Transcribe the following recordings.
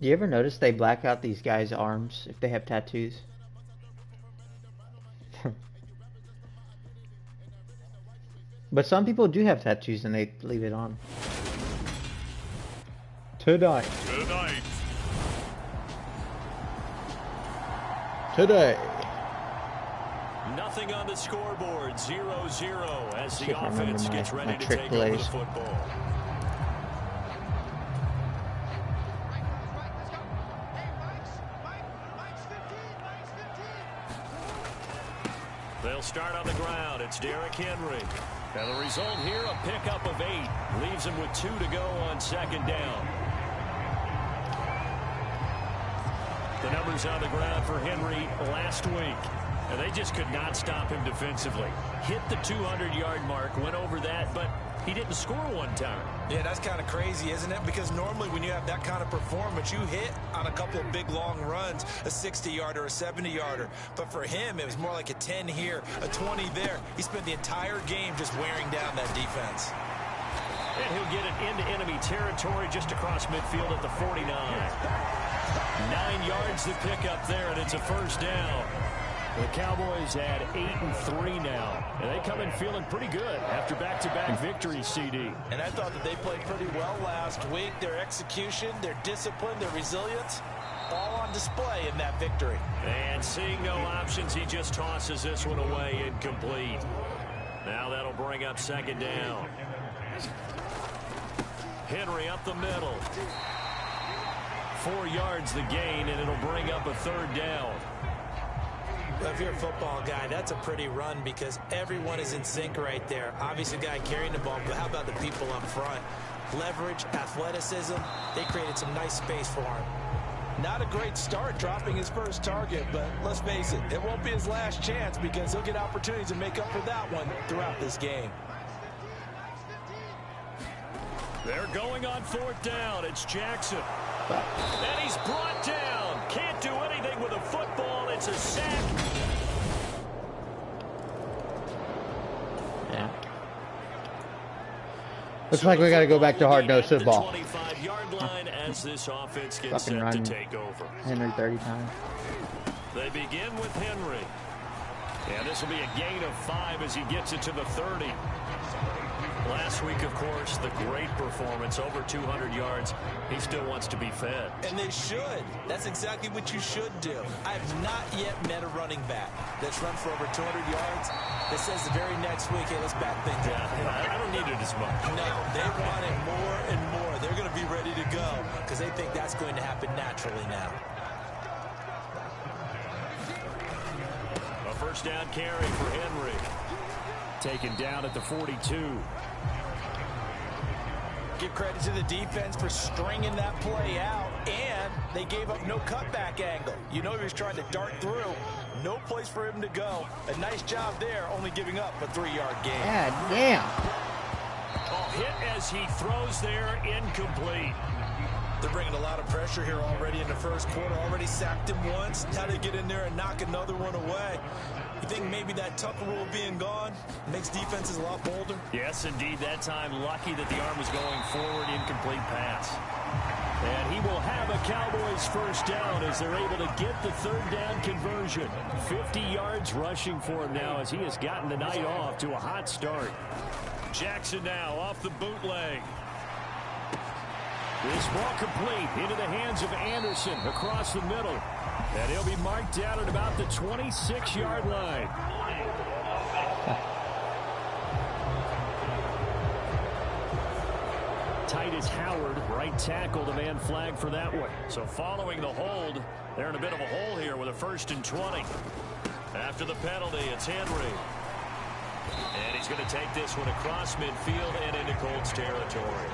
Do you ever notice they black out these guys' arms if they have tattoos? But some people do have tattoos and they leave it on. Tonight. Today. Nothing on the scoreboard. 0-0 as the offense gets ready to take over the football. They'll start on the ground. It's Derrick Henry. And the result here, a pickup of 8. Leaves him with 2 to go on second down. The numbers on the ground for Henry last week. And they just could not stop him defensively. Hit the 200-yard mark, went over that, but he didn't score one time. Yeah, that's kind of crazy, isn't it? Because normally when you have that kind of performance, you hit on a couple of big, long runs, a 60-yarder, a 70-yarder. But for him, it was more like a 10 here, a 20 there. He spent the entire game just wearing down that defense. And he'll get it into enemy territory just across midfield at the 49. 9 yards to pick up there, and it's a first down. The Cowboys at 8-3 now, and they come in feeling pretty good after back-to-back victories, CD. And I thought that they played pretty well last week. Their execution, their discipline, their resilience, all on display in that victory. And seeing no options, he just tosses this one away, incomplete. Now that'll bring up second down. Henry up the middle. 4 yards the gain, and it'll bring up a third down. Well, if you're a football guy, that's a pretty run because everyone is in sync right there. Obviously, the guy carrying the ball, but how about the people up front? Leverage, athleticism, they created some nice space for him. Not a great start dropping his first target, but let's face it, it won't be his last chance because he'll get opportunities to make up for that one throughout this game. They're going on fourth down. It's Jackson. And he's brought down. Can't do anything with a football. It's a sack. Yeah. Looks like we got to go back to hard-nosed football. 25-yard line as this offense gets set to take over. Henry 30 times. They begin with Henry. And this will be a gain of 5 as he gets it to the 30. Last week, of course, the great performance, over 200 yards. He still wants to be fed. And they should. That's exactly what you should do. I have not yet met a running back that's run for over 200 yards that says the very next week, hey, let's back things up. Yeah, I don't need it as much. No, they want it more and more. They're going to be ready to go because they think that's going to happen naturally now. A first down carry for Henry. Taken down at the 42. Give credit to the defense for stringing that play out, and they gave up no cutback angle. You know he was trying to dart through. No place for him to go. A nice job there, only giving up a 3-yard gain. God damn. Oh, hit as he throws there, incomplete. They're bringing a lot of pressure here already in the first quarter. Already sacked him once. Now they get in there and knock another one away. You think maybe that Tucker rule being gone makes defenses a lot bolder? Yes, indeed. That time, lucky that the arm was going forward, incomplete pass. And he will have a Cowboys first down as they're able to get the third down conversion. 50 yards rushing for him now as he has gotten the night off to a hot start. Jackson now off the bootleg. This ball complete into the hands of Anderson across the middle. And he'll be marked down at about the 26-yard line. Titus Howard, right tackle, the man flagged for that one. So following the hold, they're in a bit of a hole here with a 1st and 20. After the penalty, it's Henry. And he's going to take this one across midfield and into Colts territory.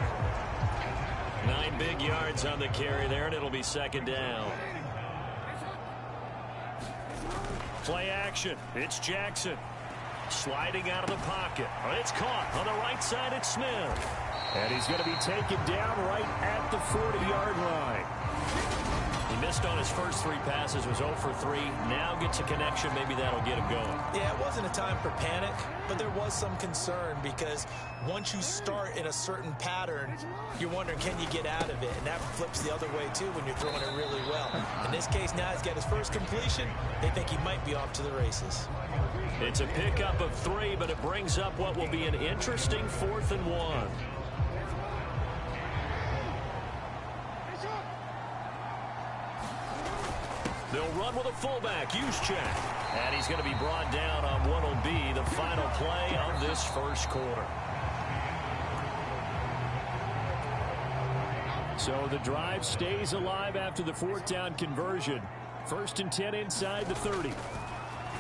9 big yards on the carry there, and it'll be second down. Play action. It's Jackson. Sliding out of the pocket. It's caught on the right side. It's Smith. And he's going to be taken down right at the 40-yard line. He Just on his first 3 passes was 0 for 3. Now gets a connection. Maybe that'll get him going. Yeah, it wasn't a time for panic, but there was some concern because once you start in a certain pattern, you're wondering, can you get out of it? And that flips the other way, too, when you're throwing it really well. In this case, now he's got his first completion. They think he might be off to the races. It's a pickup of 3, but it brings up what will be an interesting 4th and 1. They'll run with a fullback, Juszczyk. And he's going to be brought down on what will be the final play of this first quarter. So the drive stays alive after the 4th down conversion. 1st and 10 inside the 30.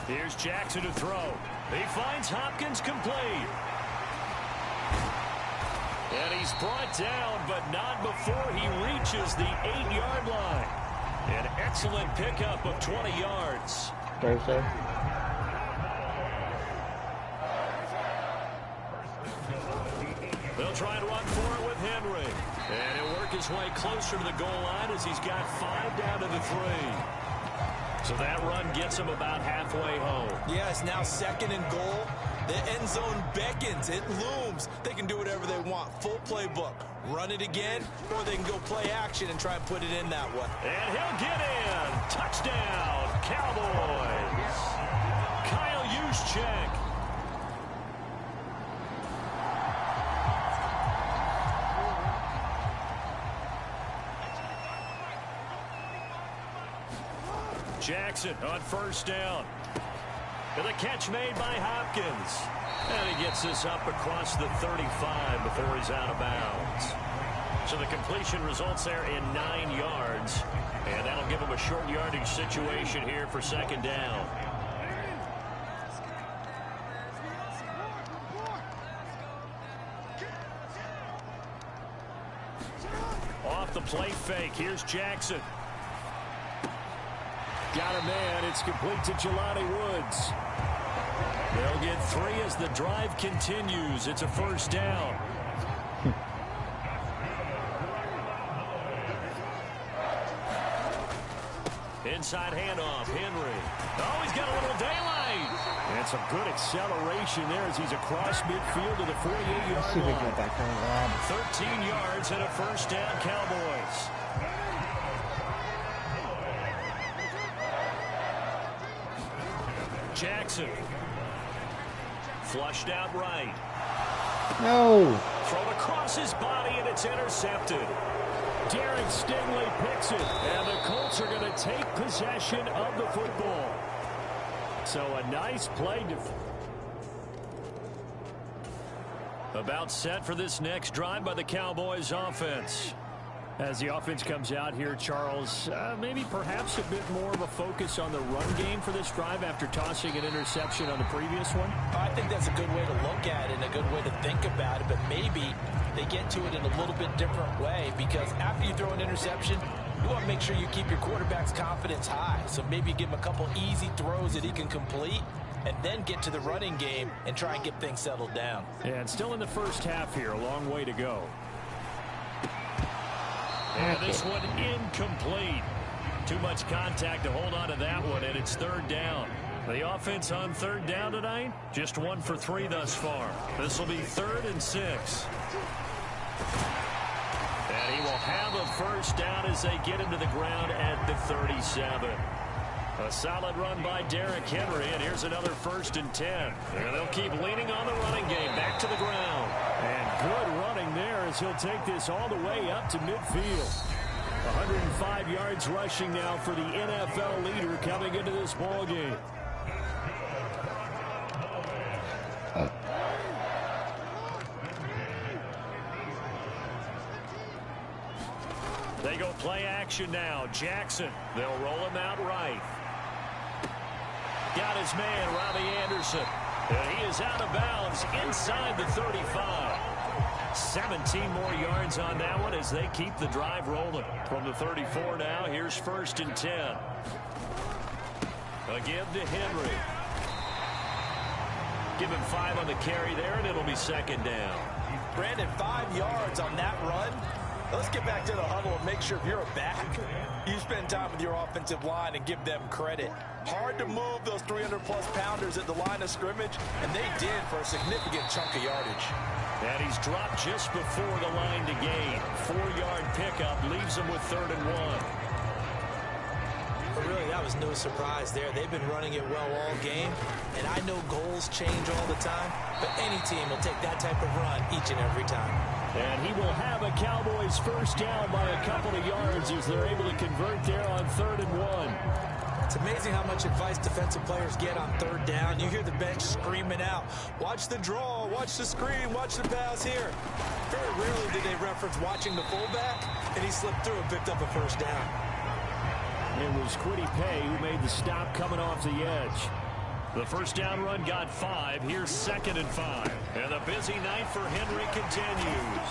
Here's Jackson to throw. He finds Hopkins complete. And he's brought down, but not before he reaches the 8-yard line. An excellent pickup of 20 yards. Thursday. They'll try and run for it with Henry. And he'll work his way closer to the goal line as he's got 5 down to the 3. So that run gets him about halfway home. Yeah, it's now 2nd and goal. The end zone beckons. It looms. They can do whatever they want. Full playbook. Run it again, or they can go play action and try and put it in that way. And he'll get in. Touchdown, Cowboys. Kyle Juszczyk. Jackson on 1st down. And the catch made by Hopkins. And he gets this up across the 35 before he's out of bounds. So the completion results there in 9 yards. And that'll give him a short yardage situation here for 2nd down. Off the play fake. Here's Jackson. Got a man. It's complete to Jelani Woods. They'll get 3 as the drive continues. It's a 1st down. Inside handoff. Henry. Oh, he's got a little daylight. And some good acceleration there as he's across midfield to the 48-yard line. 13 yards and a 1st down, Cowboys. Jackson. Flushed out right. No. Thrown across his body, and it's intercepted. Derek Stingley picks it, and the Colts are going to take possession of the football. So a nice play. About set for this next drive by the Cowboys offense. As the offense comes out here, Charles, maybe perhaps a bit more of a focus on the run game for this drive after tossing an interception on the previous one? I think that's a good way to look at it and a good way to think about it, but maybe they get to it in a little bit different way because after you throw an interception, you want to make sure you keep your quarterback's confidence high. So maybe give him a couple easy throws that he can complete and then get to the running game and try and get things settled down. And still in the first half here, a long way to go. And this one incomplete. Too much contact to hold on to that one, and it's 3rd down. The offense on 3rd down tonight, just 1 for 3 thus far. This will be 3rd and 6. And he will have a 1st down as they get him to the ground at the 37. A solid run by Derrick Henry, and here's another 1st and 10. And they'll keep leaning on the running game, back to the ground. And good running there as he'll take this all the way up to midfield. 105 yards rushing now for the NFL leader coming into this ball game. They go play action now. Jackson, they'll roll him out right. Got his man, Robbie Anderson. And he is out of bounds inside the 35. 17 more yards on that one as they keep the drive rolling. From the 34 now, here's 1st and 10. Again to Henry. Give him 5 on the carry there, and it'll be 2nd down. Brandon, 5 yards on that run. Let's get back to the huddle and make sure if you're a back, you spend time with your offensive line and give them credit. Hard to move those 300-plus pounders at the line of scrimmage, and they did for a significant chunk of yardage. And he's dropped just before the line to gain. 4-yard pickup leaves him with 3rd and 1. But really, that was no surprise there. They've been running it well all game, and I know goals change all the time, but any team will take that type of run each and every time. And he will have a Cowboys first down by a couple of yards as they're able to convert there on 3rd and 1. It's amazing how much advice defensive players get on 3rd down. You hear the bench screaming out, watch the draw, watch the screen, watch the pass here. Very rarely did they reference watching the fullback, and he slipped through and picked up a first down. It was Kwity Paye who made the stop coming off the edge. The first down run got 5. Here's 2nd and 5. And the busy night for Henry continues.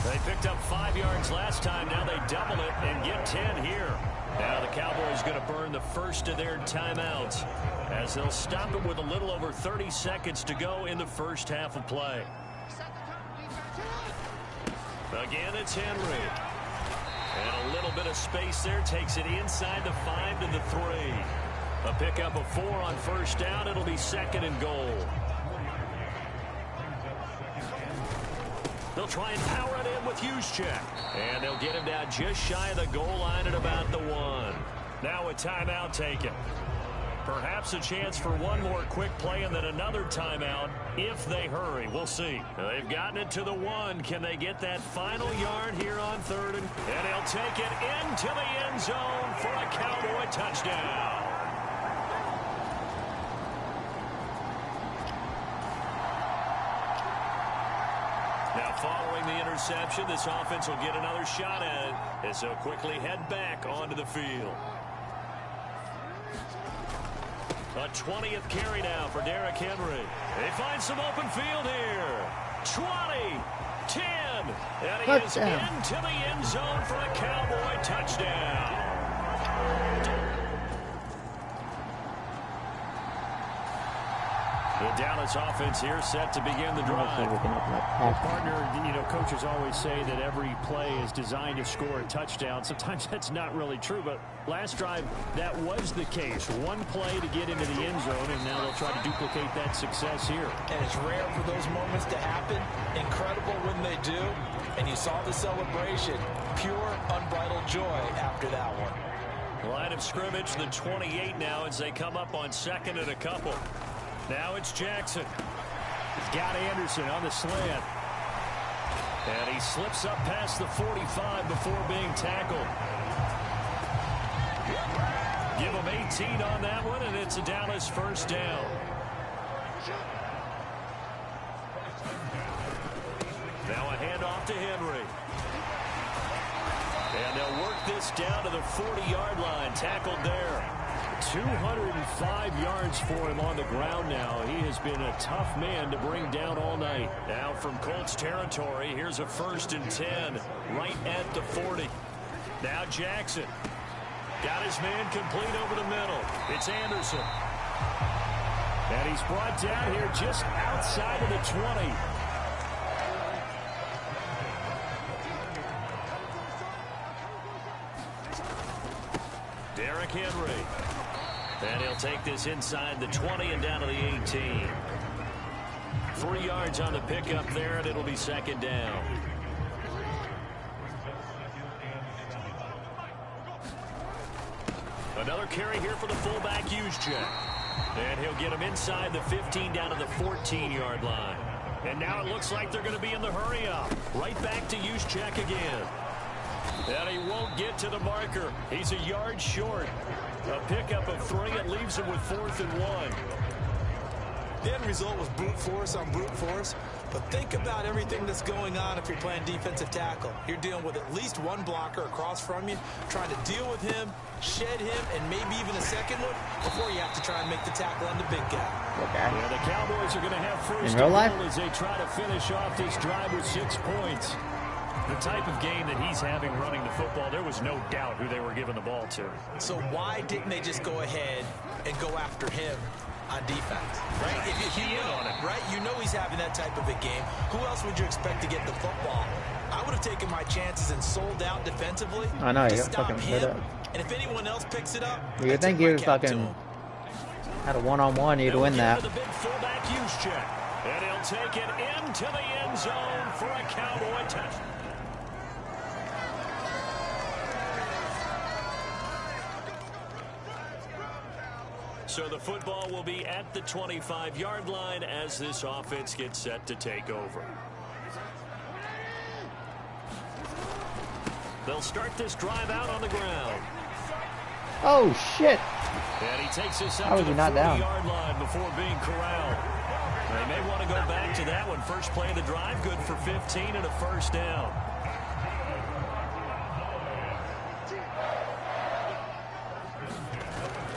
They picked up 5 yards last time. Now they double it and get 10 here. Now the Cowboys going to burn the first of their timeouts as they'll stop it with a little over 30 seconds to go in the first half of play. Again, it's Henry. And a little bit of space there takes it inside the 5 to the 3. A pickup of 4 on first down. It'll be 2nd and goal. They'll try and power it in with Juszczyk. And they'll get him down just shy of the goal line at about the 1. Now a timeout taken. Perhaps a chance for one more quick play and then another timeout if they hurry. We'll see. They've gotten it to the 1. Can they get that final yard here on 3rd? And he'll take it into the end zone for a Cowboy touchdown. Now following the interception, this offense will get another shot at it as they'll quickly head back onto the field. A 20th carry now for Derrick Henry. They find some open field here. 20, 10, and he is into the end zone for a Cowboy touchdown. The Dallas offense here set to begin the drive. Partner, coaches always say that every play is designed to score a touchdown. Sometimes that's not really true, but last drive, that was the case. One play to get into the end zone, and now they'll try to duplicate that success here. And it's rare for those moments to happen. Incredible when they do. And you saw the celebration. Pure, unbridled joy after that one. Line of scrimmage, the 28 now as they come up on 2nd and a couple. Now it's Jackson. He's got Anderson on the slant. And he slips up past the 45 before being tackled. Give him 18 on that one, and it's a Dallas first down. Now a handoff to Henry. And they'll work this down to the 40-yard line. Tackled there. 205 yards for him on the ground now. He has been a tough man to bring down all night. Now from Colts territory, here's a 1st and 10 right at the 40. Now Jackson. Got his man complete over the middle. It's Anderson. And he's brought down here just outside of the 20. Derrick Henry. And he'll take this inside the 20 and down to the 18. 3 yards on the pickup there, and it'll be 2nd down. Another carry here for the fullback, Juszczyk. And he'll get him inside the 15 down to the 14-yard line. And now it looks like they're going to be in the hurry-up. Right back to Juszczyk again. And he won't get to the marker. He's a yard short. A pickup of 3. It leaves him with 4th and 1. The end result was brute force on brute force. But think about everything that's going on if you're playing defensive tackle. You're dealing with at least one blocker across from you, trying to deal with him, shed him, and maybe even a second one before you have to try and make the tackle on the big guy. Okay. Yeah, the Cowboys are going to have first and goal as they try to finish off this drive with 6 points. The type of game that he's having running the football, there was no doubt who they were giving the ball to. So why didn't they just go ahead and go after him on defense, right? If you know, right? You know he's having that type of a game. Who else would you expect to get the football? I would have taken my chances and sold out defensively. I know, to you got stop fucking him. hit up. And if anyone else picks it up, You would think you fucking had a one-on-one, you'd win that. The big fullback use check. And he'll take it into the end zone for a Cowboy touchdown. So the football will be at the 25-yard line as this offense gets set to take over. They'll start this drive out on the ground. Oh, shit. And he takes this up How to was the he not down? 40-yard line before being corralled. They may want to go back to that one. First play of the drive, good for 15 and a first down.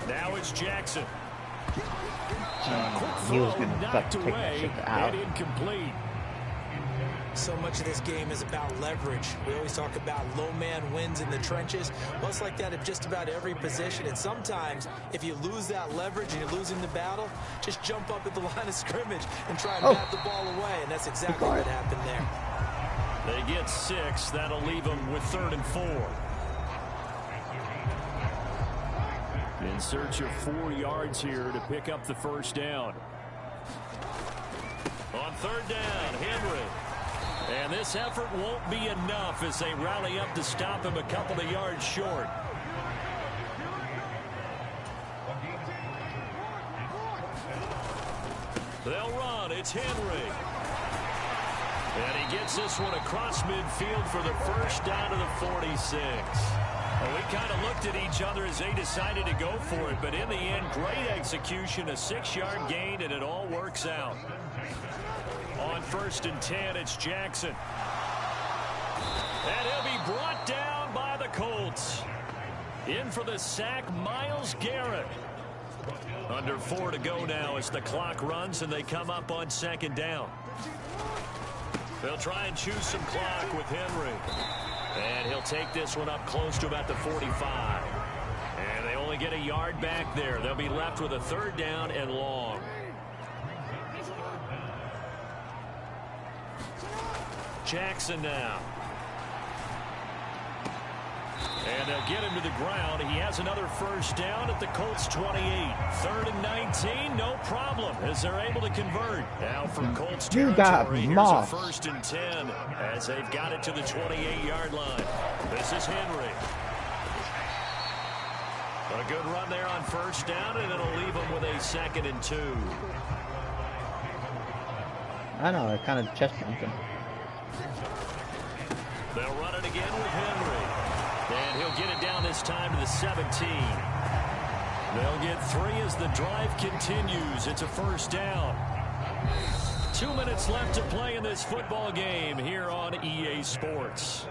Now it's Jackson. He was going to fucking take that shit out. And incomplete. So much of this game is about leverage. We always talk about low man wins in the trenches. Well, it's like that at just about every position. And sometimes, if you lose that leverage and you're losing the battle, just jump up at the line of scrimmage and try and bat the ball away. And that's exactly what happened there. They get 6. That'll leave them with 3rd and 4. In search of 4 yards here to pick up the first down. On 3rd down, Henry. And this effort won't be enough as they rally up to stop him a couple of yards short. They'll run. It's Henry. And he gets this one across midfield for the first down to the 46. Well, we kind of looked at each other as they decided to go for it, but in the end, great execution, a 6-yard gain, and it all works out. On 1st and 10, it's Jackson. And he'll be brought down by the Colts. In for the sack, Myles Garrett. Under 4 to go now as the clock runs and they come up on 2nd down. They'll try and choose some clock with Henry. And he'll take this one up close to about the 45. And they only get a yard back there. They'll be left with a 3rd down and long. Jackson now. And they'll get him to the ground. He has another first down at the Colts 28. 3rd and 19, no problem, as they're able to convert. Now from Colts territory, here's a 1st and 10 as they've got it to the 28-yard line. This is Henry. A good run there on 1st down, and it'll leave them with a 2nd and 2. I know, I kind of chest bumped him. They'll run it again with Henry. And he'll get it down this time to the 17. They'll get 3 as the drive continues. It's a first down. 2 minutes left to play in this football game here on EA Sports.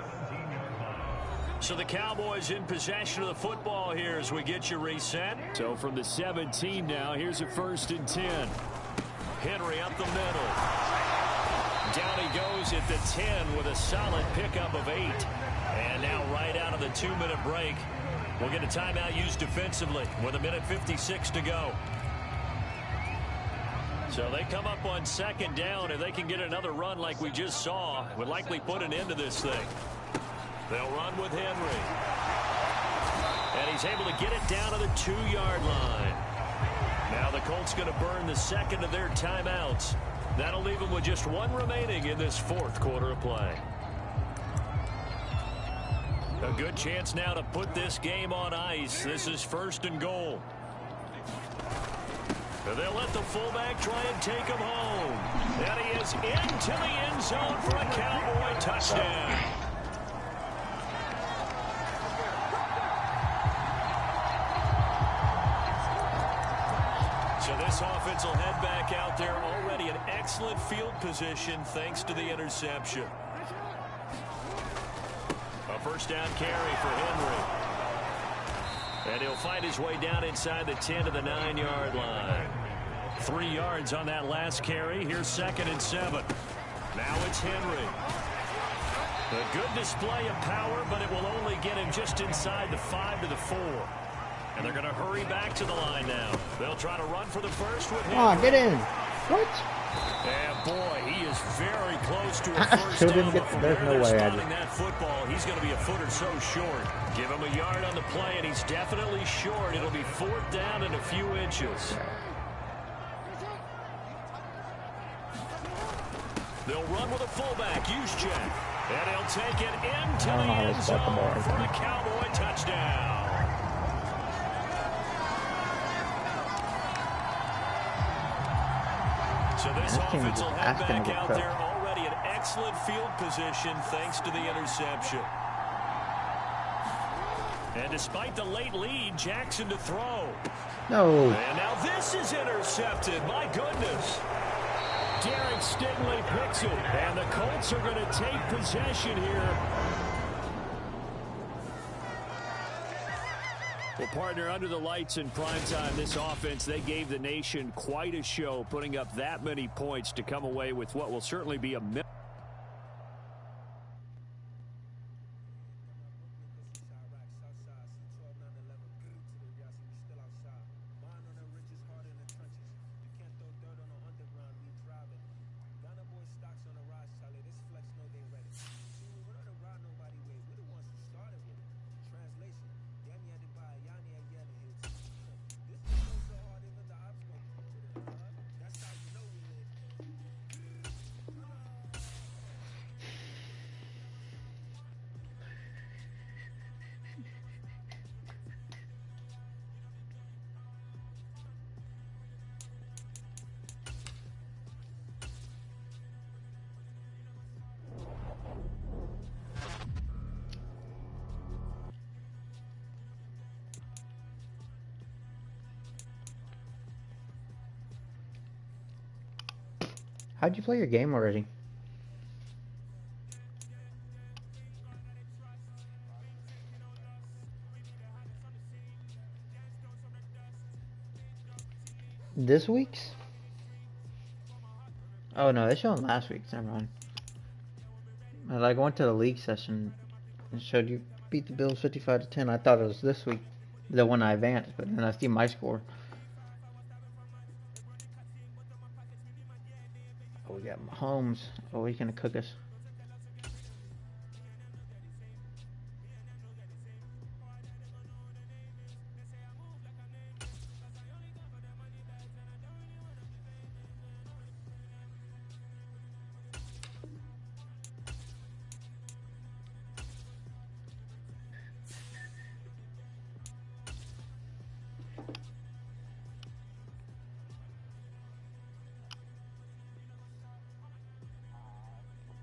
So the Cowboys in possession of the football here as we get you reset. So from the 17 now, here's a 1st and 10. Henry up the middle. Down he goes at the 10 with a solid pickup of 8. And now right out of the 2-minute break, we'll get a timeout used defensively with 1:56 to go. So they come up on 2nd down. If they can get another run like we just saw, would likely put an end to this thing. They'll run with Henry. And he's able to get it down to the 2-yard line. Now the Colts going to burn the 2nd of their timeouts. That'll leave them with just 1 remaining in this 4th quarter of play. A good chance now to put this game on ice. This is 1st and goal. They'll let the fullback try and take him home. And he is into the end zone for a Cowboy touchdown. So this offense will head back out there, already in excellent field position thanks to the interception. A first down carry for Henry. And he'll find his way down inside the 10 to the 9-yard line. 3 yards on that last carry. Here's 2nd and 7. Now it's Henry. A good display of power, but it will only get him just inside the 5 to the 4. And they're going to hurry back to the line now. They'll try to run for the first with him. Come on, get in. What? And boy, he is very close to a first Couldn't down. get, there's no way. That football, he's going to be a foot or so short. Give him a yard on the play, and he's definitely short. It'll be 4th down and a few inches. They'll run with a fullback, Juszczyk. And he'll take it into the end zone for a Cowboy touchdown. So this offense will head back out there already in excellent field position thanks to the interception. And despite the late lead, Jackson to throw. No. And now this is intercepted. My goodness. Derek Stingley picks it. And the Colts are going to take possession here. Well, partner, under the lights in prime time, this offense, they gave the nation quite a show, putting up that many points to come away with what will certainly be a How'd you play your game already? This week's? Oh no, it's showing last week's. Never mind. I went to the league session and showed you beat the Bills 55-10. I thought it was this week, the one I advanced, but then I see my score. Oh, we got Mahomes. Oh, he's gonna cook us.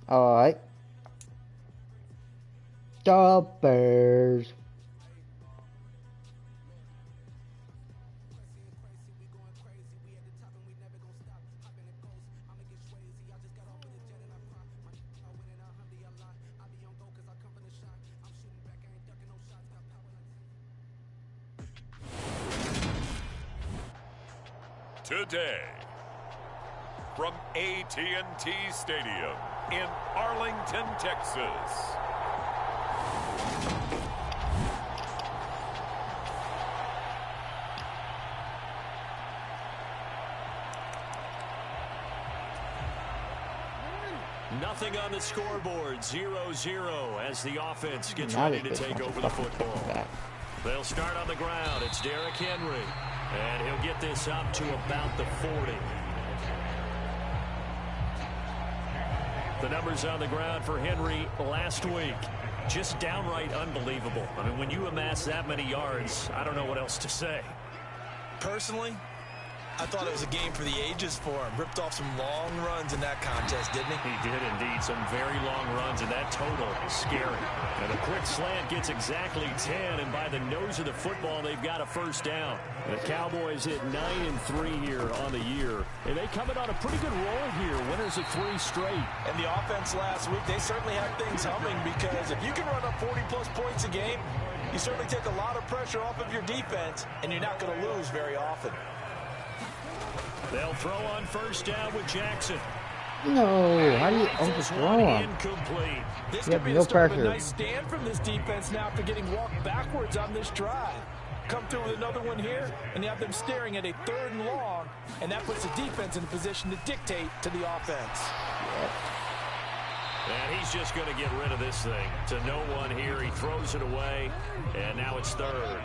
Alright. The Bears. Today, from AT&T Stadium in Arlington, Texas. Nothing on the scoreboard, 0-0 as the offense gets ready to take over the football. They'll start on the ground. It's Derrick Henry, and he'll get this up to about the 40. The numbers on the ground for Henry last week, just downright unbelievable. I mean, when you amass that many yards, I don't know what else to say. Personally, I thought it was a game for the ages for him. Ripped off some long runs in that contest, didn't he? He did indeed. Some very long runs, and that total is scary. And the quick slant gets exactly 10, and by the nose of the football, they've got a first down. The Cowboys hit 9-3 here on the year, and they come in on a pretty good roll here. Winners of 3 straight. And the offense last week, they certainly had things humming, because if you can run up 40-plus points a game, you certainly take a lot of pressure off of your defense, and you're not going to lose very often. They'll throw on first down with Jackson. No, how do you overthrow him? Incomplete. This You could have be no the start of pressure. a nice stand from this defense now after getting walked backwards on this drive. come through with another one here, and you have them staring at a 3rd and long, and that puts the defense in a position to dictate to the offense. And he's just going to get rid of this thing. To no one here. He throws it away, and now it's 3rd.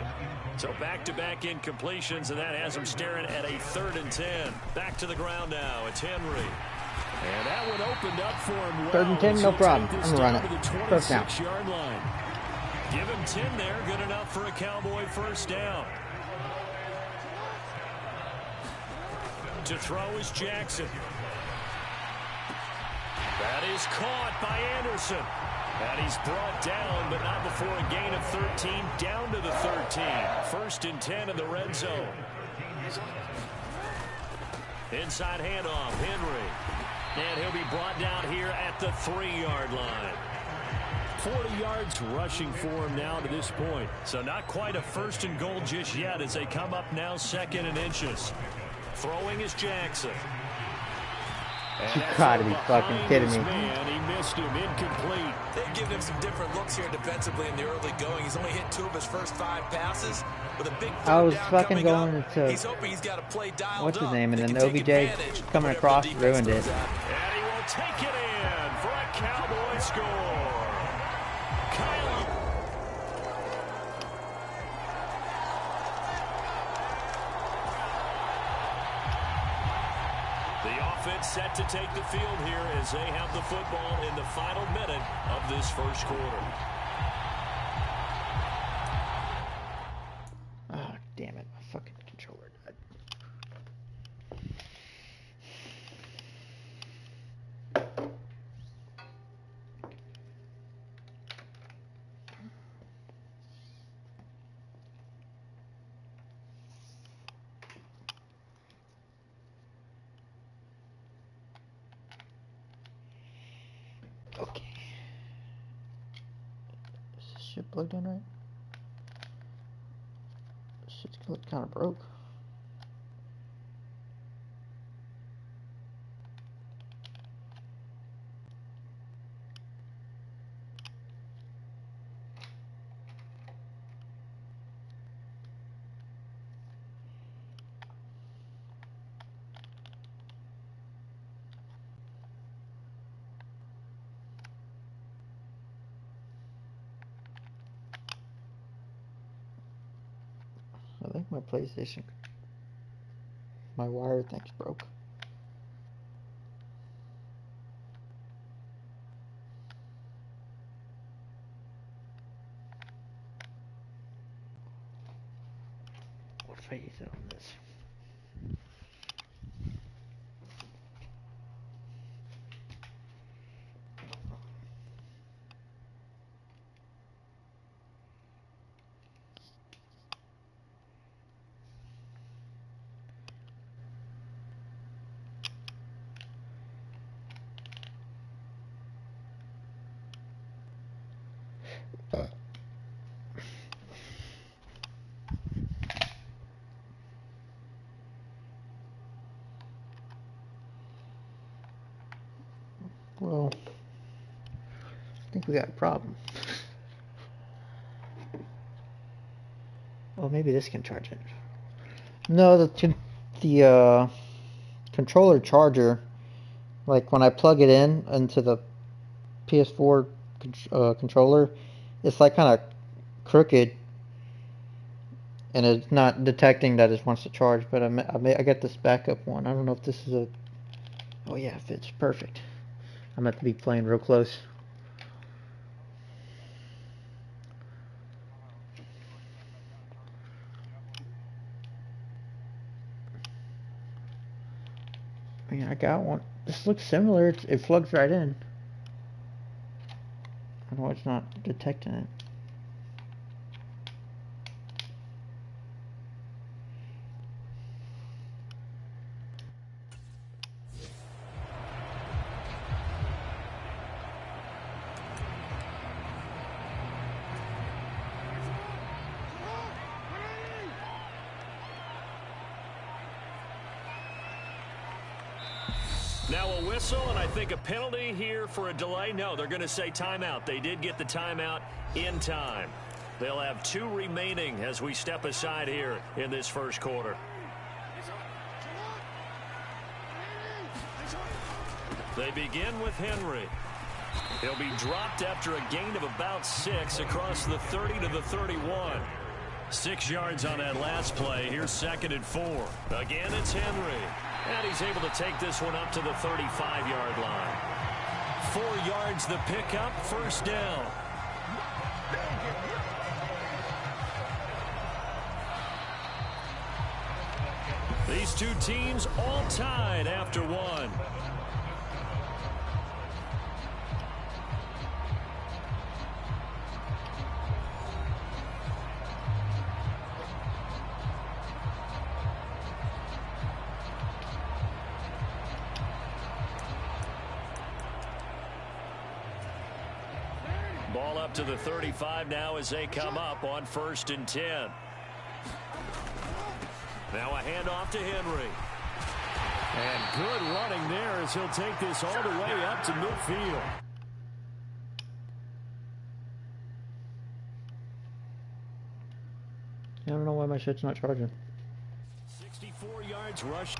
So back-to-back incompletions, and that has him staring at a 3rd and 10. Back to the ground now. It's Henry. And that one opened up for him well. 3rd and 10, no problem. I'm going to run it. 1st down. 26-yard line. Give him 10 there. Good enough for a Cowboy 1st down. To throw is Jackson. That is caught by Anderson. And he's brought down, but not before a gain of 13, down to the 13. 1st and 10 in the red zone. Inside handoff, Henry. And he'll be brought down here at the 3-yard line. 40 yards rushing for him now to this point. So not quite a 1st and goal just yet as they come up now 2nd and inches. Throwing is Jackson. You gotta be fucking kidding me. Man, he missed him, incomplete. They've given him some different looks here defensively in the early going. He's only hit 2 of his first 5 passes. With a big I was down fucking going up, to, he's hoping he's got a play dialed what's his up name, and that then can take advantage OBJ coming of across whatever the ruined it. defense throws at him. And he will take it in for a Cowboy score. Kyle. The offense set to take the field here as they have the football in the final minute of this 1st quarter. Oh, damn it. My fucking controller died. Okay. Is this shit plugged in right? Shit's kind of broke. I think my PlayStation, my wire thing's broke. What if I use it on this? Well, I think we got a problem. Well, maybe this can charge it. No, the controller charger, like when I plug it in into the PS4 controller, it's like kind of crooked, and it's not detecting that it wants to charge. But I got this backup one. I don't know if this is a. Oh yeah, it fits perfect. I'm going to be playing real close. I mean, I got one. This looks similar. It plugs right in. I don't know why it's not detecting it. Now a whistle, and I think a penalty here for a delay. No, they're going to say timeout. They did get the timeout in time. They'll have 2 remaining as we step aside here in this first quarter. They begin with Henry. He'll be dropped after a gain of about 6 across the 30 to the 31. 6 yards on that last play. Here's 2nd and 4. Again, it's Henry. And he's able to take this one up to the 35-yard line. 4 yards the pickup, first down. These two teams all tied after 1. Ball up to the 35 now as they come up on 1st and 10. Now a handoff to Henry. And good running there as he'll take this all the way up to midfield. I don't know why my shit's not charging. 64 yards rush.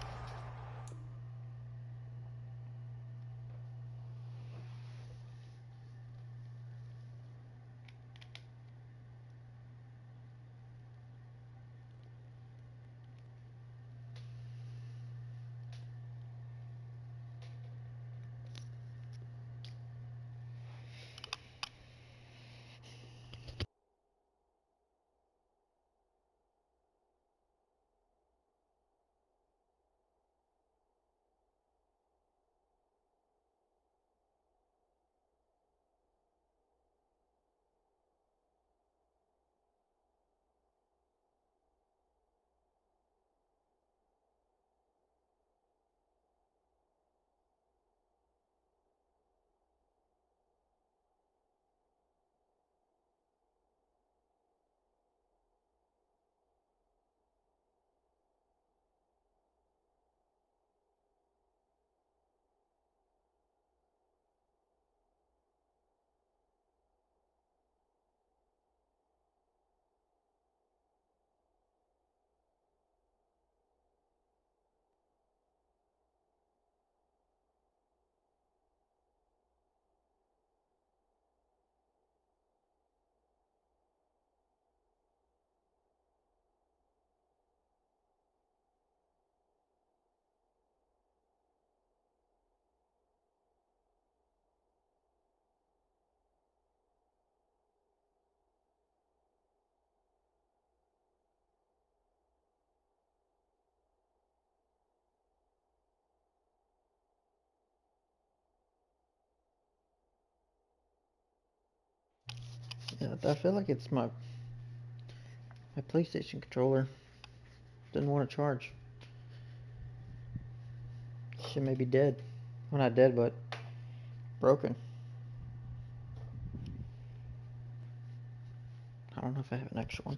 Yeah, I feel like it's my PlayStation controller. Didn't want to charge. Shit may be dead. Well, not dead, but broken. I don't know if I have an extra one.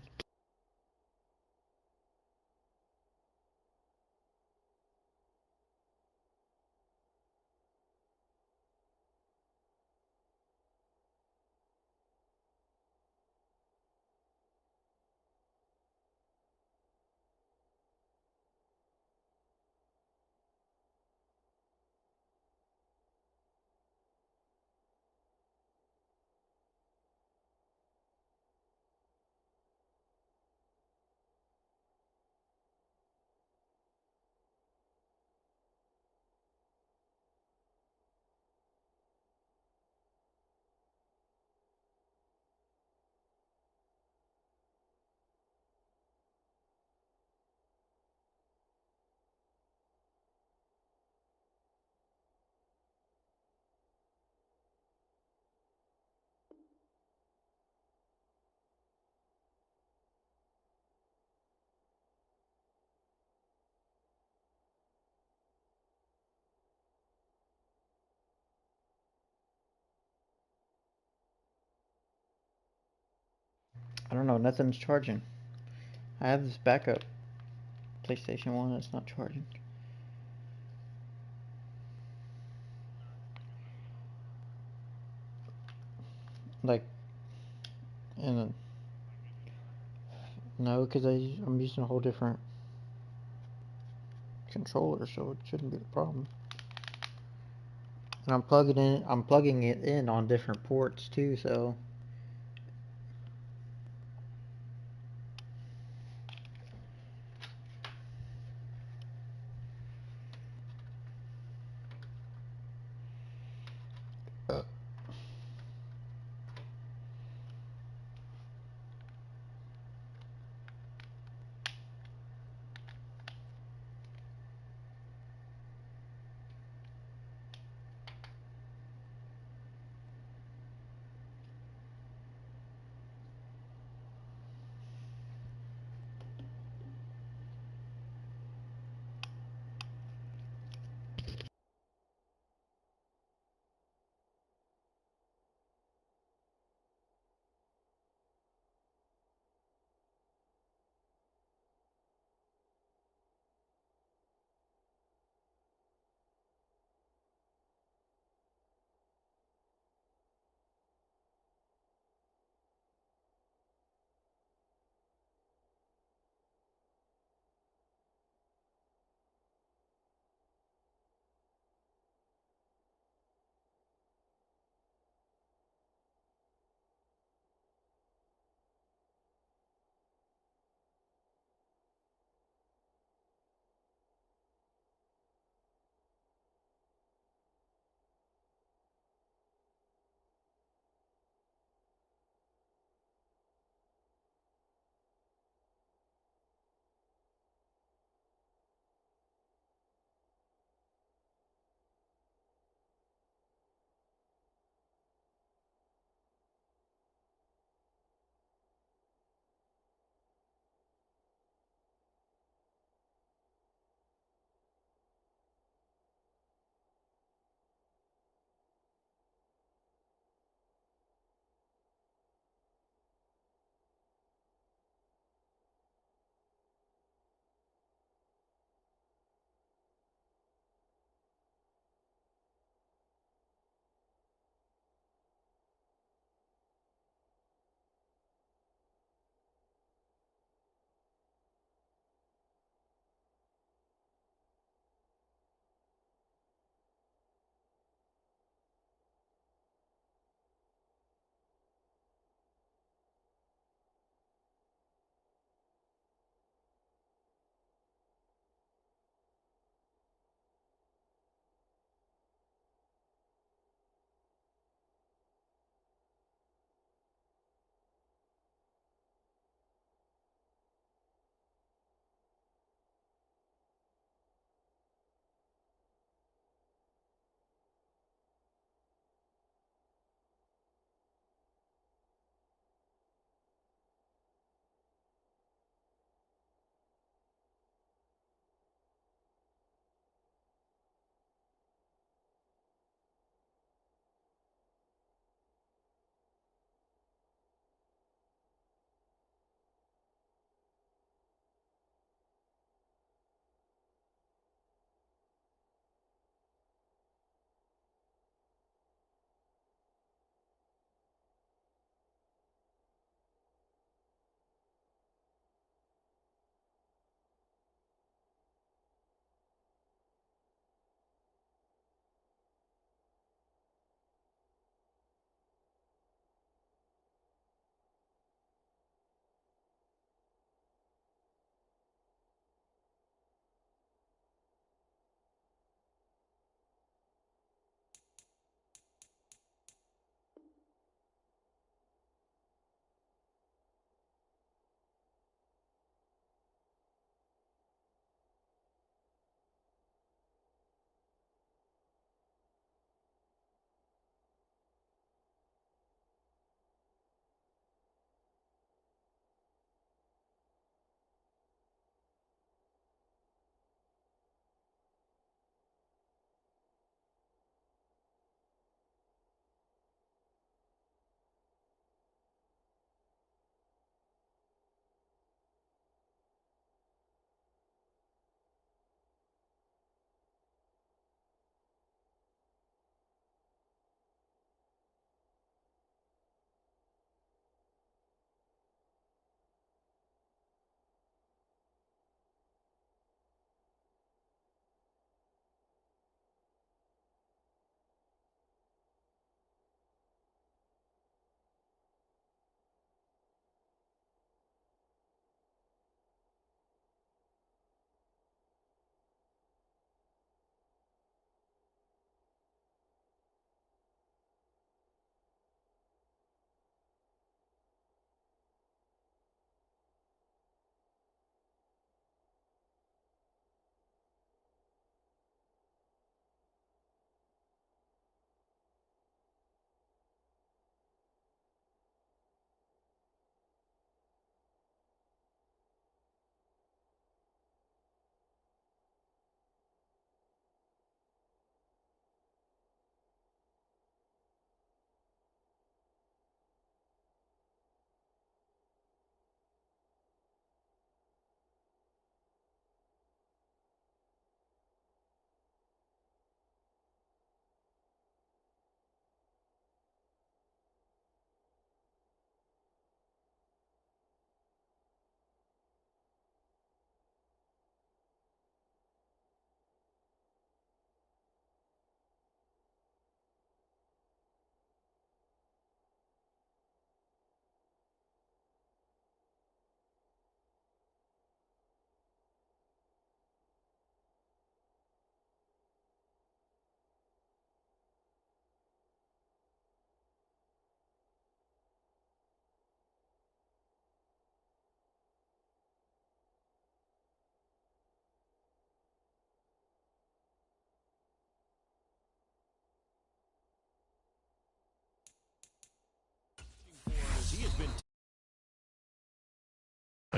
I don't know, nothing's charging. I have this backup PlayStation 1 that's not charging. Like, in No, because I'm using a whole different controller, so it shouldn't be the problem. And I'm plugging it in on different ports too, so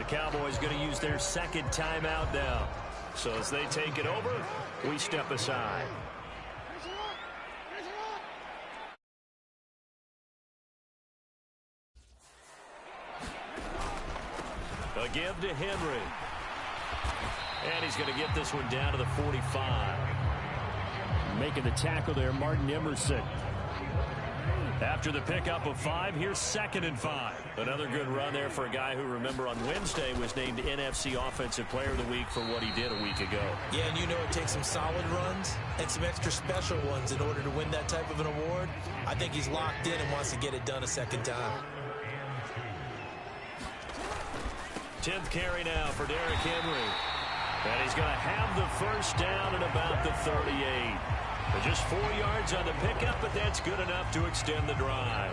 Cowboys going to use their second timeout now. So as they take it over, we step aside. A give to Henry. And he's going to get this one down to the 45. Making the tackle there, Martin Emerson. After the pickup of 5, here's 2nd and 5. Another good run there for a guy who, remember, on Wednesday was named NFC Offensive Player of the Week for what he did a week ago. Yeah, and you know it takes some solid runs and some extra special ones in order to win that type of an award. I think he's locked in and wants to get it done a second time. 10th carry now for Derrick Henry. And he's going to have the first down at about the 38. Just 4 yards on the pickup, but that's good enough to extend the drive.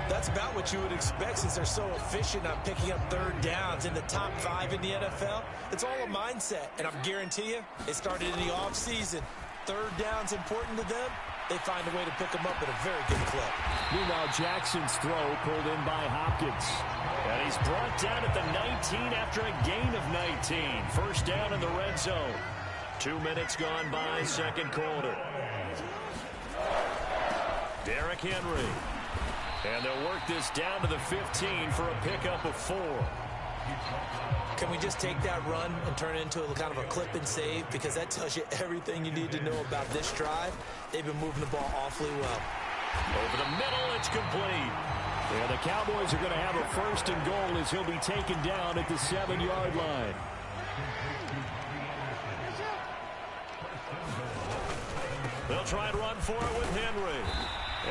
That's about what you would expect since they're so efficient on picking up 3rd downs in the top 5 in the NFL. It's all a mindset, and I guarantee you, it started in the offseason. 3rd down's important to them. They find a way to pick them up at a very good clip. Meanwhile, Jackson's throw pulled in by Hopkins. And he's brought down at the 19 after a gain of 19. First down in the red zone. 2 minutes gone by, second quarter. Derrick Henry. And they'll work this down to the 15 for a pickup of 4. Can we just take that run and turn it into a kind of a clip and save? Because that tells you everything you need to know about this drive. They've been moving the ball awfully well. Over the middle, it's complete. Yeah, the Cowboys are going to have a 1st and goal as he'll be taken down at the 7-yard line. They'll try and run for it with Henry.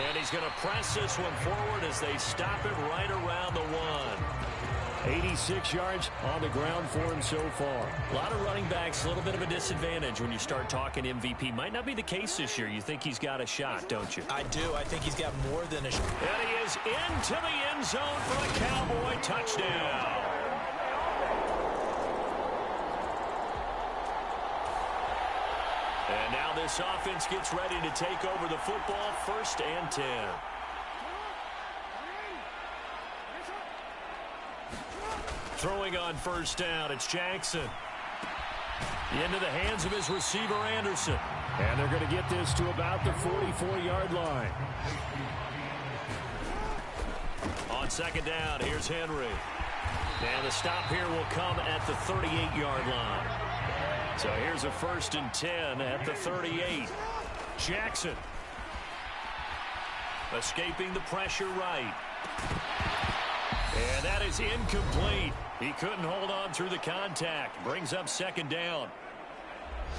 And he's going to press this one forward as they stop it right around the 1. 86 yards on the ground for him so far. A lot of running backs, a little bit of a disadvantage when you start talking MVP. Might not be the case this year. You think he's got a shot, don't you? I do. I think he's got more than a shot. And he is into the end zone for a Cowboy touchdown. And now this offense gets ready to take over the football. 1st and 10. Throwing on 1st down, it's Jackson. Into the hands of his receiver, Anderson. And they're going to get this to about the 44-yard line. On 2nd down, here's Henry. And the stop here will come at the 38-yard line. So here's a 1st and 10 at the 38. Jackson. Escaping the pressure right. And that is incomplete. He couldn't hold on through the contact. Brings up 2nd down.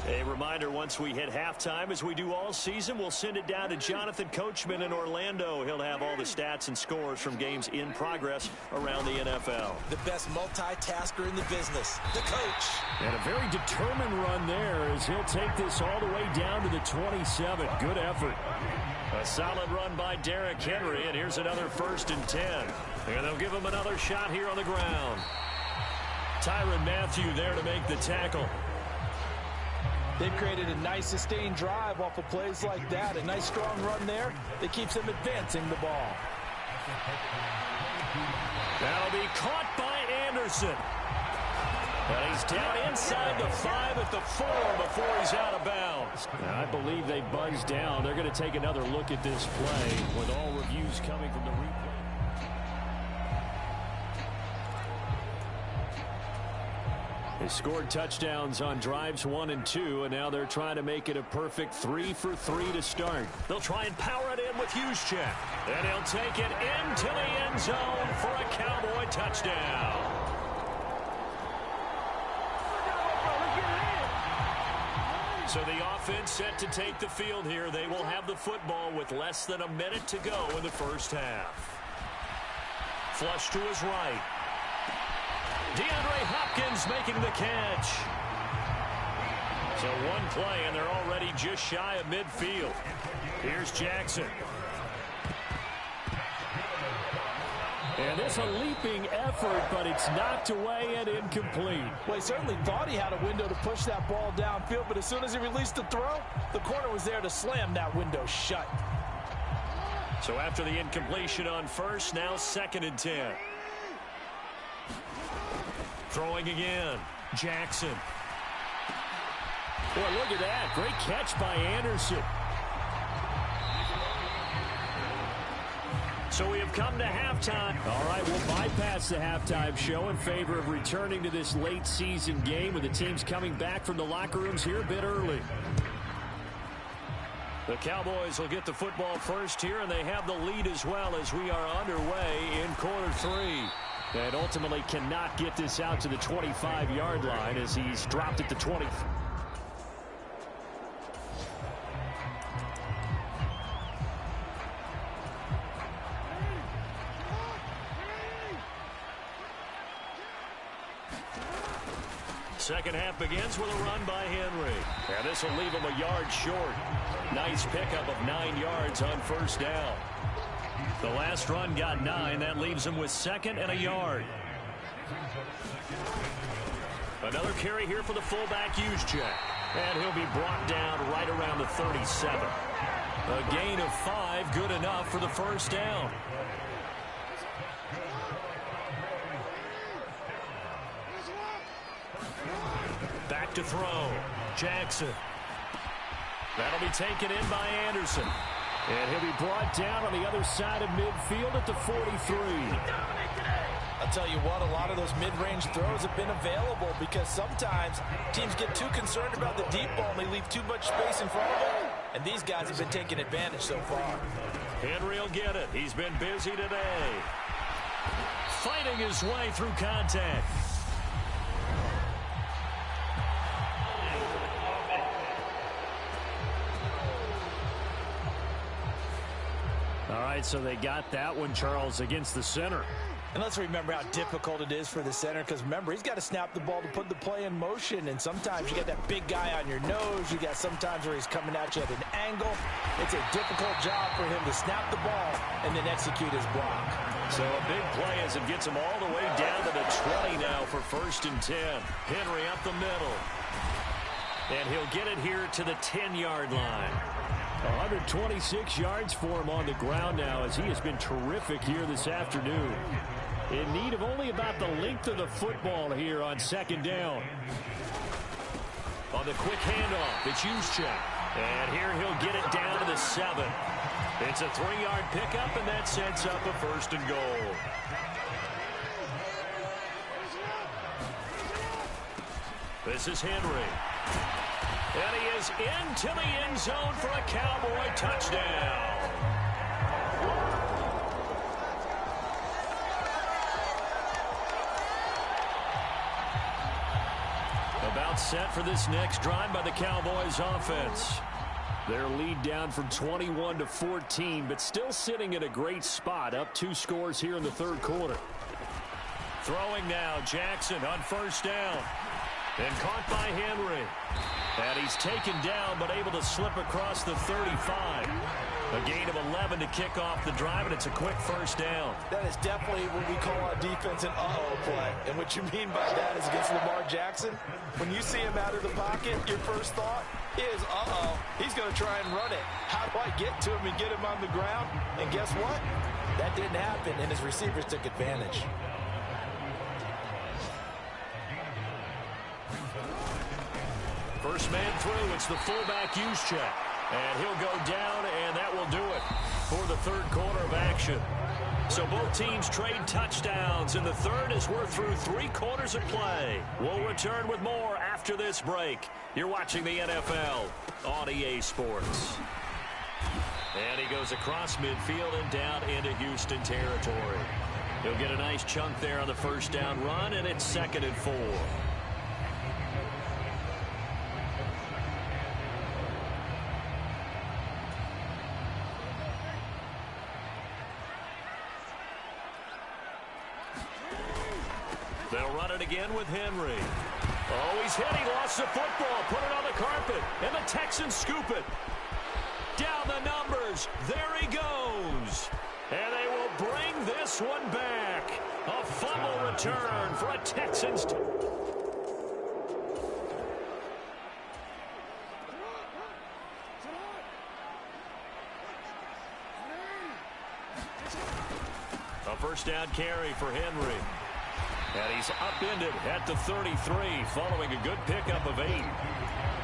A reminder, once we hit halftime, as we do all season, we'll send it down to Jonathan Coachman in Orlando. He'll have all the stats and scores from games in progress around the NFL. The best multitasker in the business, the coach. And a very determined run there as he'll take this all the way down to the 27. Good effort. A solid run by Derrick Henry, and here's another 1st and 10. And they'll give him another shot here on the ground. Tyrann Mathieu there to make the tackle. They've created a nice sustained drive off of plays like that. A nice strong run there that keeps them advancing the ball. That'll be caught by Anderson. And he's down inside the 5 at the 4 before he's out of bounds. And I believe they buzzed down. They're going to take another look at this play with all reviews coming from the replay. They scored touchdowns on drives 1 and 2, and now they're trying to make it a perfect 3 for 3 to start. They'll try and power it in with Juszczyk. And he'll take it into the end zone for a Cowboy touchdown. So the offense set to take the field here. They will have the football with less than a minute to go in the first half. Flush to his right. DeAndre Hopkins making the catch. So one play, and they're already just shy of midfield. Here's Jackson. And it's a leaping effort, but it's knocked away and incomplete. Well, he certainly thought he had a window to push that ball downfield, but as soon as he released the throw, the corner was there to slam that window shut. So after the incompletion on 1st, now 2nd and 10. Throwing again. Jackson. Boy, look at that. Great catch by Anderson. So we have come to halftime. All right, we'll bypass the halftime show in favor of returning to this late season game with the teams coming back from the locker rooms here a bit early. The Cowboys will get the football first here, and they have the lead as well as we are underway in quarter 3. And ultimately cannot get this out to the 25-yard line as he's dropped at the 20. Second half begins with a run by Henry. And this will leave him a yard short. Nice pickup of 9 yards on first down. The last run got 9. That leaves him with 2nd and a yard. Another carry here for the fullback, Juszczyk. And he'll be brought down right around the 37. A gain of 5, good enough for the first down. Back to throw. Jackson. That'll be taken in by Anderson. And he'll be brought down on the other side of midfield at the 43. I'll tell you what, a lot of those mid-range throws have been available because sometimes teams get too concerned about the deep ball and they leave too much space in front of them. And these guys have been taking advantage so far. Henry will get it. He's been busy today. Fighting his way through contact. All right, so they got that one, Charles, against the center. And let's remember how difficult it is for the center because, remember, he's got to snap the ball to put the play in motion. And sometimes you get that big guy on your nose. You got sometimes where he's coming at you at an angle. It's a difficult job for him to snap the ball and then execute his block. So a big play as it gets him all the way down to the 20 now for 1st and 10. Henry up the middle. And he'll get it here to the 10-yard line. 126 yards for him on the ground now as he has been terrific here this afternoon. In need of only about the length of the football here on 2nd down. On the quick handoff, it's Juszczyk. And here he'll get it down to the 7. It's a 3-yard pickup, and that sets up a 1st and goal. This is Henry. And he is into the end zone for a Cowboy touchdown. About set for this next drive by the Cowboys offense. Their lead down from 21 to 14, but still sitting at a great spot, up 2 scores here in the 3rd quarter. Throwing now, Jackson on 1st down. And caught by Henry. And he's taken down, but able to slip across the 35. A gain of 11 to kick off the drive, and it's a quick 1st down. That is definitely what we call on defense an uh-oh play. And what you mean by that is against Lamar Jackson, when you see him out of the pocket, your first thought is, uh-oh, he's going to try and run it. How do I get to him and get him on the ground? And guess what? That didn't happen, and his receivers took advantage. First man through, it's the fullback Juszczyk. And he'll go down, and that will do it for the 3rd quarter of action. So both teams trade touchdowns in the 3rd as we're through 3 quarters of play. We'll return with more after this break. You're watching the NFL on EA Sports. And he goes across midfield and down into Houston territory. He'll get a nice chunk there on the 1st down run, and it's 2nd and 4. They'll run it again with Henry. Oh, he's hit. He lost the football. Put it on the carpet. And the Texans scoop it. Down the numbers. There he goes. And they will bring this one back. A fumble return for a Texans. A 1st down carry for Henry. And he's upended at the 33 following a good pickup of 8.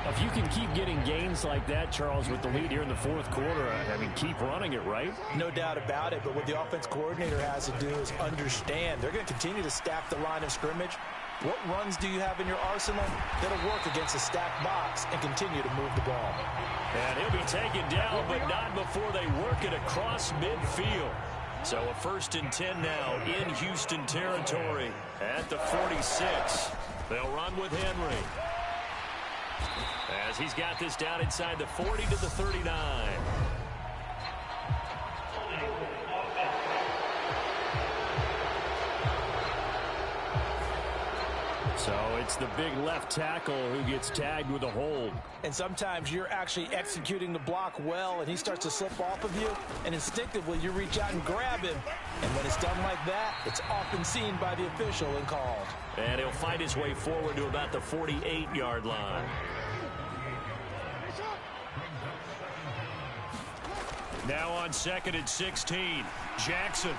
If you can keep getting gains like that, Charles, with the lead here in the fourth quarter, I mean, keep running it, right? No doubt about it, but what the offense coordinator has to do is understand they're going to continue to stack the line of scrimmage. What runs do you have in your arsenal that'll work against a stacked box and continue to move the ball? And he'll be taken down, but not before they work it across midfield. So a 1st and 10 now in Houston territory at the 46. They'll run with Henry, as he's got this down inside the 40 to the 39. So it's the big left tackle who gets tagged with a hold. And sometimes you're actually executing the block well, and he starts to slip off of you, and instinctively you reach out and grab him. And when it's done like that, it's often seen by the official and called. And he'll find his way forward to about the 48-yard line. Now on 2nd and 16, Jackson.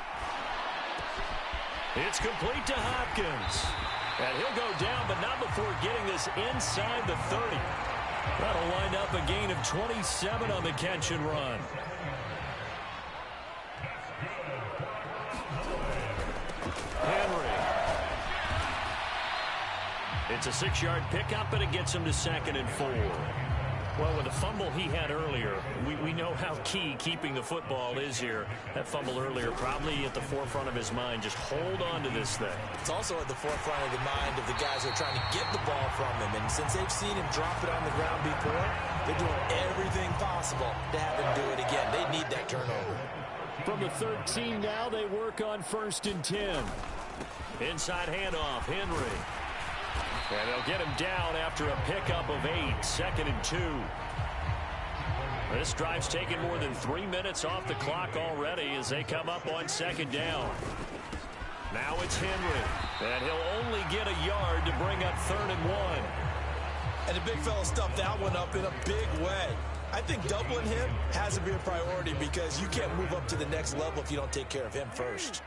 It's complete to Hopkins. And he'll go down, but not before getting this inside the 30. That'll wind up a gain of 27 on the catch and run. Henry. It's a 6-yard pickup, but it gets him to 2nd and 4. Well, with the fumble he had earlier, we know how key keeping the football is here. That fumble earlier probably at the forefront of his mind. Just hold on to this thing. It's also at the forefront of the mind of the guys who are trying to get the ball from him. And since they've seen him drop it on the ground before, they're doing everything possible to have him do it again. They need that turnover. From the 13 now, they work on 1st and 10. Inside handoff, Henry. And they'll get him down after a pickup of 8, 2nd and 2. This drive's taken more than 3 minutes off the clock already as they come up on 2nd down. Now it's Henry, and he'll only get a yard to bring up 3rd and 1. And the big fella stuffed that one up in a big way. I think doubling him has to be a priority because you can't move up to the next level if you don't take care of him first.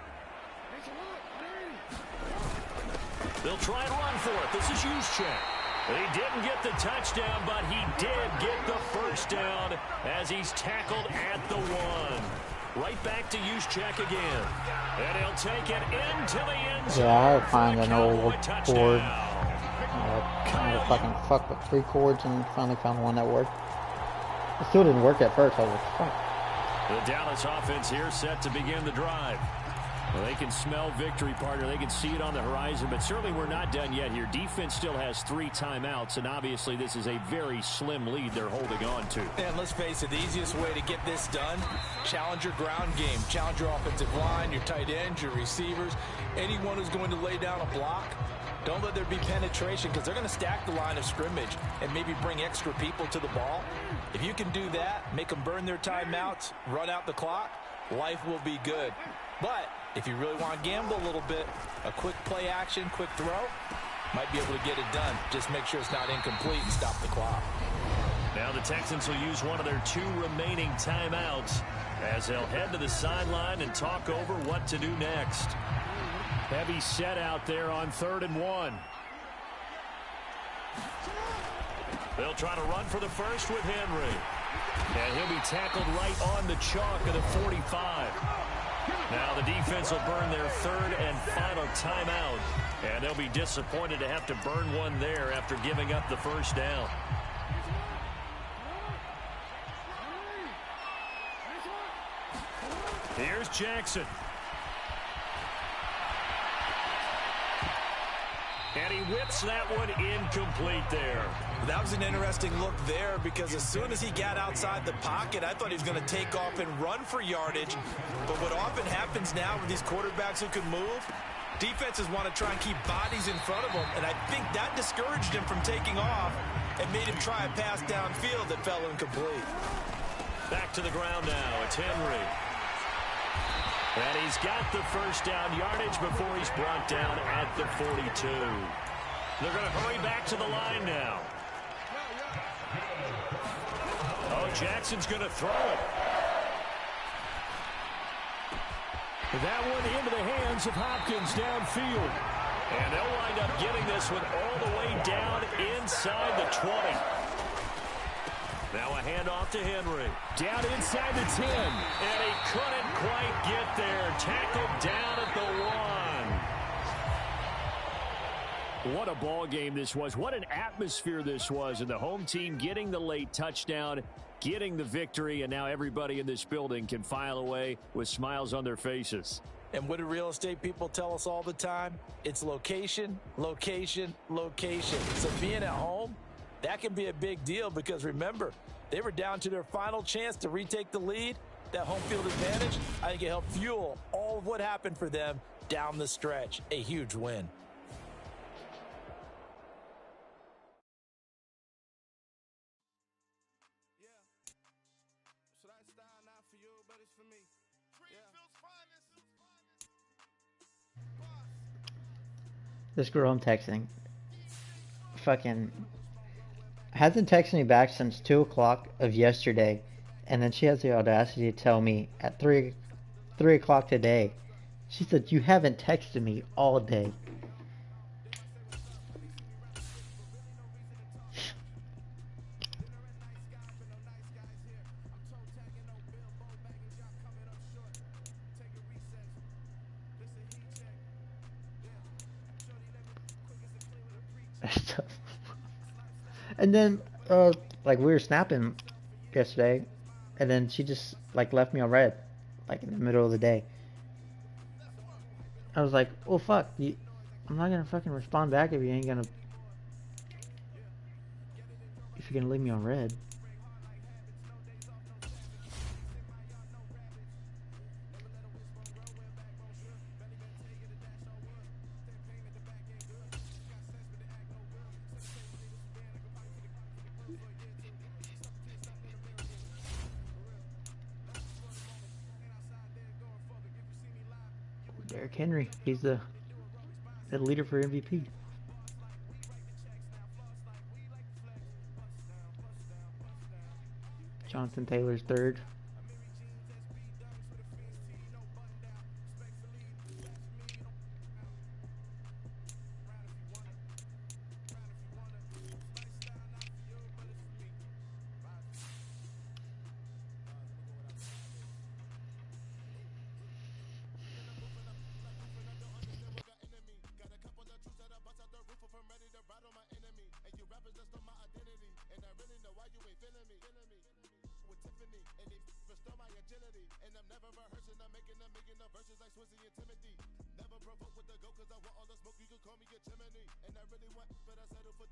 They'll try and run for it. This is Juszczyk. He didn't get the touchdown, but he did get the first down as he's tackled at the 1. Right back to Juszczyk again. And he'll take it into the end zone. Yeah, I find an old cord. Kind of fucking fuck with 3 cords and finally found one that worked. It still didn't work at first. I was like, fuck. The Dallas offense here set to begin the drive. Well, they can smell victory, partner. They can see it on the horizon, but certainly we're not done yet here. Defense still has 3 timeouts, and obviously this is a very slim lead they're holding on to. And let's face it, the easiest way to get this done, challenge your ground game. Challenge your offensive line, your tight ends, your receivers, anyone who's going to lay down a block. Don't let there be penetration because they're going to stack the line of scrimmage and maybe bring extra people to the ball. If you can do that, make them burn their timeouts, run out the clock, life will be good. But if you really want to gamble a little bit, a quick play action, quick throw, might be able to get it done. Just make sure it's not incomplete and stop the clock. Now the Texans will use one of their 2 remaining timeouts as they'll head to the sideline and talk over what to do next. Heavy set out there on 3rd and 1. They'll try to run for the first with Henry. And he'll be tackled right on the chalk of the 45. Now the defense will burn their 3rd and final timeout. And they'll be disappointed to have to burn one there after giving up the first down. Here's Jackson. And he whips that one incomplete there. That was an interesting look there because as soon as he got outside the pocket, I thought he was going to take off and run for yardage. But what often happens now with these quarterbacks who can move, defenses want to try and keep bodies in front of them. And I think that discouraged him from taking off and made him try a pass downfield that fell incomplete. Back to the ground now. It's Henry. And he's got the first down yardage before he's brought down at the 42. They're going to hurry back to the line now. Oh, Jackson's going to throw it. That one into the hands of Hopkins downfield. And they'll wind up getting this one all the way down inside the 20. Now a handoff to Henry. Down inside the 10. And he couldn't quite get there. Tackled down at the 1. What a ball game this was. What an atmosphere this was. And the home team getting the late touchdown, getting the victory, and now everybody in this building can file away with smiles on their faces. And what do real estate people tell us all the time? It's location, location, location. So being at home, that can be a big deal because remember, they were down to their final chance to retake the lead. That home field advantage, I think it helped fuel all of what happened for them down the stretch. A huge win. This girl I'm texting fucking hasn't texted me back since 2 o'clock of yesterday, and then she has the audacity to tell me at 3 o'clock today. She said, "You haven't texted me all day." And then, like, we were snapping yesterday, and then she just, like, left me on red, like, in the middle of the day. I was like, well, fuck, I'm not gonna fucking respond back if you're gonna leave me on red. Derrick Henry, he's the leader for MVP. Jonathan Taylor's third. Never provoke with the go, cause I want all the smoke, you can call me a chimney. And I really want, but I settle for